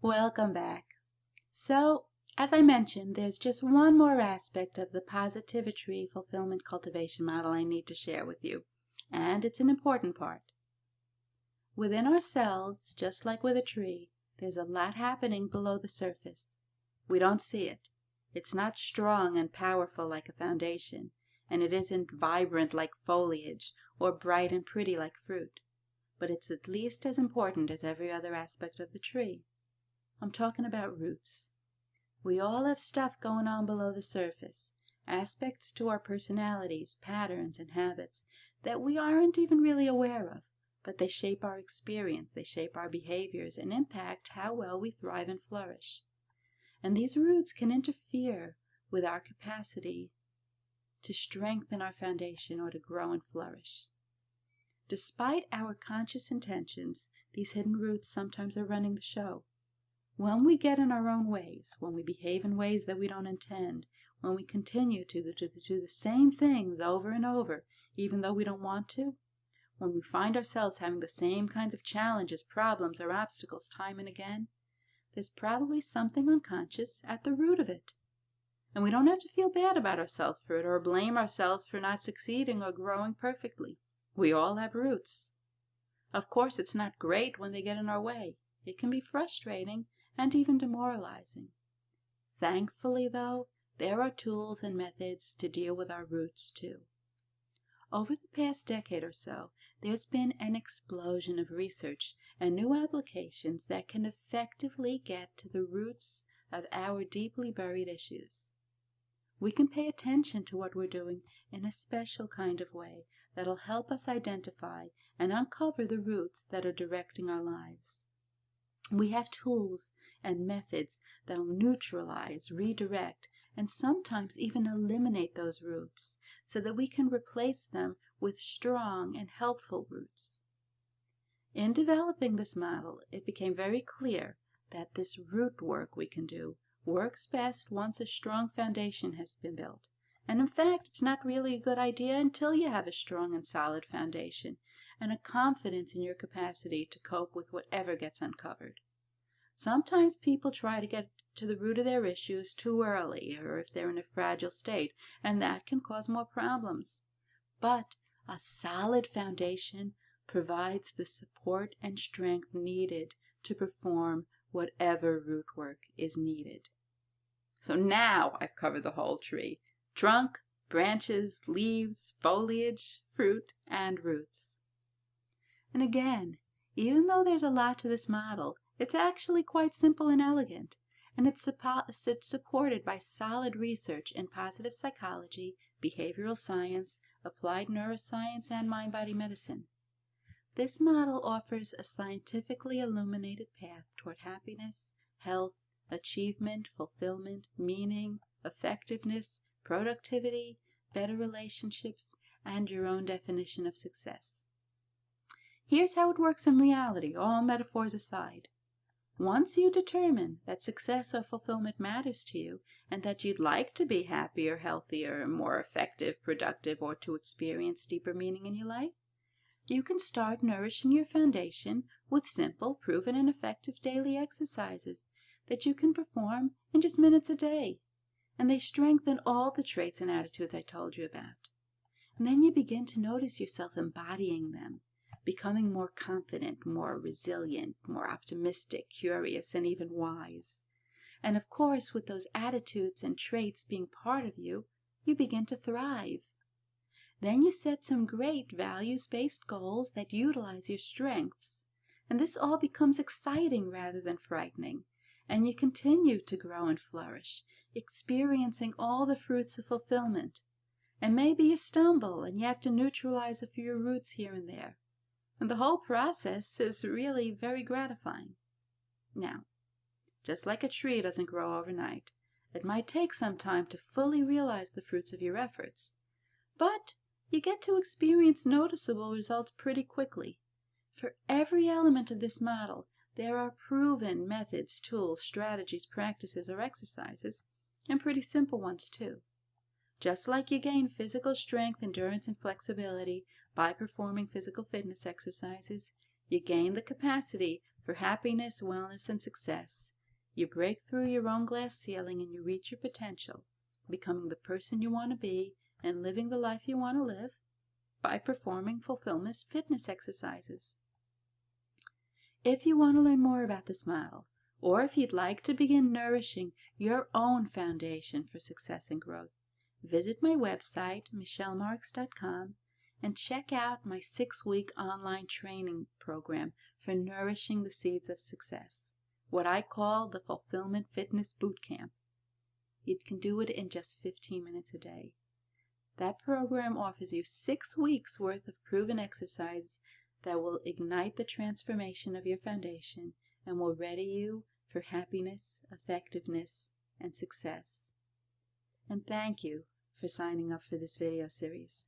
Welcome back. So, as I mentioned, there's just one more aspect of the Positivitree fulfillment cultivation model I need to share with you, and it's an important part. Within ourselves, just like with a tree, there's a lot happening below the surface. We don't see it. It's not strong and powerful like a foundation, and it isn't vibrant like foliage or bright and pretty like fruit, but it's at least as important as every other aspect of the tree. I'm talking about roots. We all have stuff going on below the surface, aspects to our personalities, patterns, and habits that we aren't even really aware of, but they shape our experience, they shape our behaviors, and impact how well we thrive and flourish. And these roots can interfere with our capacity to strengthen our foundation or to grow and flourish. Despite our conscious intentions, these hidden roots sometimes are running the show. When we get in our own ways, when we behave in ways that we don't intend, when we continue to do the same things over and over, even though we don't want to, when we find ourselves having the same kinds of challenges, problems, or obstacles time and again, there's probably something unconscious at the root of it. And we don't have to feel bad about ourselves for it or blame ourselves for not succeeding or growing perfectly. We all have roots. Of course, it's not great when they get in our way. It can be frustrating and even demoralizing. Thankfully, though, there are tools and methods to deal with our roots too. Over the past decade or so, there's been an explosion of research and new applications that can effectively get to the roots of our deeply buried issues. We can pay attention to what we're doing in a special kind of way that'll help us identify and uncover the roots that are directing our lives. We have tools and methods that'll neutralize, redirect, and sometimes even eliminate those roots so that we can replace them with strong and helpful roots. In developing this model, it became very clear that this root work we can do works best once a strong foundation has been built. And in fact, it's not really a good idea until you have a strong and solid foundation and a confidence in your capacity to cope with whatever gets uncovered. Sometimes people try to get to the root of their issues too early, or if they're in a fragile state, and that can cause more problems. But a solid foundation provides the support and strength needed to perform whatever root work is needed. So now I've covered the whole tree: trunk, branches, leaves, foliage, fruit, and roots. And again, even though there's a lot to this model, it's actually quite simple and elegant, and it's supported by solid research in positive psychology, behavioral science, applied neuroscience, and mind-body medicine. This model offers a scientifically illuminated path toward happiness, health, achievement, fulfillment, meaning, effectiveness, productivity, better relationships, and your own definition of success. Here's how it works in reality, all metaphors aside. Once you determine that success or fulfillment matters to you and that you'd like to be happier, healthier, more effective, productive, or to experience deeper meaning in your life, you can start nourishing your foundation with simple, proven, and effective daily exercises that you can perform in just minutes a day. And they strengthen all the traits and attitudes I told you about. And then you begin to notice yourself embodying them, becoming more confident, more resilient, more optimistic, curious, and even wise. And of course, with those attitudes and traits being part of you, you begin to thrive. Then you set some great values-based goals that utilize your strengths. And this all becomes exciting rather than frightening. And you continue to grow and flourish, experiencing all the fruits of fulfillment. And maybe you stumble and you have to neutralize a few roots here and there. And the whole process is really very gratifying. Now, just like a tree doesn't grow overnight, it might take some time to fully realize the fruits of your efforts. But you get to experience noticeable results pretty quickly. For every element of this model, there are proven methods, tools, strategies, practices, or exercises, and pretty simple ones too. Just like you gain physical strength, endurance, and flexibility by performing physical fitness exercises, you gain the capacity for happiness, wellness, and success. You break through your own glass ceiling and you reach your potential, becoming the person you want to be and living the life you want to live by performing fulfillment fitness exercises. If you want to learn more about this model, or if you'd like to begin nourishing your own foundation for success and growth, visit my website, michellemarks.com, and check out my 6-week online training program for nourishing the seeds of success, what I call the Fulfillment Fitness Bootcamp. You can do it in just 15 minutes a day. That program offers you 6 weeks worth of proven exercises that will ignite the transformation of your foundation and will ready you for happiness, effectiveness, and success. And thank you for signing up for this video series.